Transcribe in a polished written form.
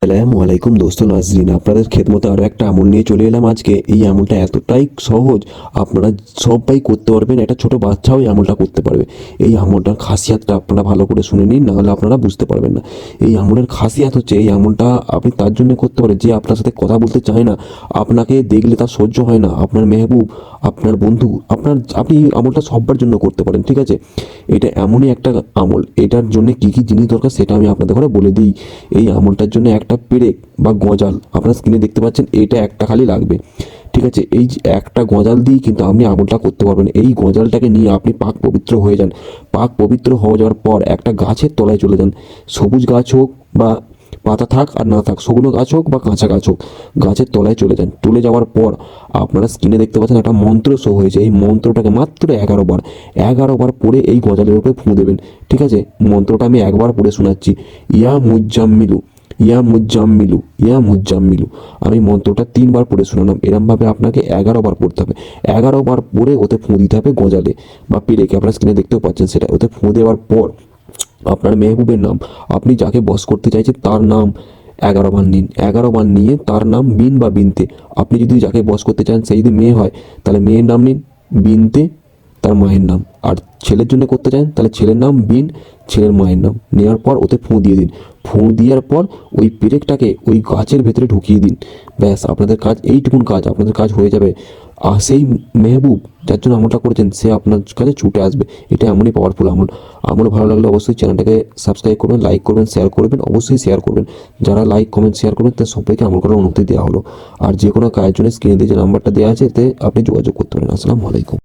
আসসালামু আলাইকুম দোস্ত নাজরিন, আপনাদের খেদমতে আরও একটা আমল নিয়ে চলে এলাম আজকে। এই আমলটা এতটাই সহজ, আপনারা সবাই করতে পারবেন। একটা ছোট বাচ্চাও এই আমলটা করতে পারবে। এই আমলটার খাসিয়াতটা আপনারা ভালো করে শুনে নিন, নাহলে আপনারা বুঝতে পারবেন না। এই আমলের খাসিয়াত হচ্ছে, এই আমলটা আপনি তার জন্য করতে পারেন যে আপনার সাথে কথা বলতে চায় না, আপনাকে দেখলে তার সহ্য হয় না, আপনার মেহবুব, আপনার বন্ধু, আপনি এই আমলটা সবার জন্য করতে পারেন। ঠিক আছে, এটা এমনই একটা আমল, এটার জন্য কী কী জিনিস দরকার সেটা আমি আপনাদের ঘরে বলে দিই। এই আমলটার জন্য একটা পেরেক বা গজাল আপনার স্ক্রিনে দেখতে পাচ্ছেন, এটা একটা খালি লাগবে। ঠিক আছে, এই যে একটা গজাল দিয়ে কিন্তু আপনি আমলটা করতে পারবেন। এই গজালটাকে নিয়ে আপনি পাক পবিত্র হয়ে যান। পাক পবিত্র হয়ে যাওয়ার পর একটা গাছের তলায় চলে যান। সবুজ গাছ হোক বা পাতা থাক আর না থাক, শুকনো গাছ হোক বা কাঁচা গাছ হোক, গাছের তলায় চলে যান। চলে যাওয়ার পর আপনারা স্ক্রিনে দেখতে পাচ্ছেন একটা মন্ত্র শো হয়েছে। এই মন্ত্রটাকে মাত্র 11বার পড়ে এই গজালের উপরে ফুঁ দেবেন। ঠিক আছে, মন্ত্রটা আমি একবার পড়ে শোনাচ্ছি। ইয়া মুজাম্মিলু, ইয়া মুজাম্মিলু, ইয়া মুজাম্মিলু। আমি মন্ত্রটা 3বার পড়ে শোনালাম। এরমভাবে আপনাকে 11বার পড়তে হবে। 11বার পরে ওতে ফুঁ দিতে হবে গজালে বা পেরেকে, আপনার স্ক্রিনে দেখতেও পাচ্ছেন সেটা। ওতে ফুঁ দেওয়ার পর আপনার মেহবুবের নাম, আপনি যাকে বশ করতে চাইছেন তার নাম 11বার নিন। 11বার নিয়ে তার নাম বিন বা বিনতে, আপনি যদি যাকে বশ করতে চান সেই যদি মেয়ে হয় তাহলে মেয়ের নাম নিন, বিনতে তার মায়ের নাম। আর ছেলের জন্য করতে চান তাহলে ছেলের নাম বিন, ছেলের মায়ের নাম। নেওয়ার পর ওতে ফুঁ দিয়ে দিন। ফুঁ দেওয়ার পর ওই পেরেকটাকে ওই গাছের ভেতরে ঢুকিয়ে দিন। ব্যাস, আপনাদের কাজ এইটুকুন কাজ, আপনাদের কাজ হয়ে যাবে। আর সেই মেহবুব যার জন্য আমলটা করেছেন সে আপনার কাছে ছুটে আসবে। এটা এমনই পাওয়ারফুল আমল। আমল ভালো লাগলে অবশ্যই চ্যানেলটাকে সাবস্ক্রাইব করবেন, লাইক করবেন, শেয়ার করবেন, অবশ্যই শেয়ার করবেন। যারা লাইক কমেন্ট শেয়ার করবেন তার সবাইকে আমল করার অনুমতি দেওয়া হলো। আর যে কোনো কাজের জন্য স্ক্রিনে দিয়ে যে নাম্বারটা দেওয়া আছে এতে আপনি যোগাযোগ করতে পারেন। আসসালামু আলাইকুম।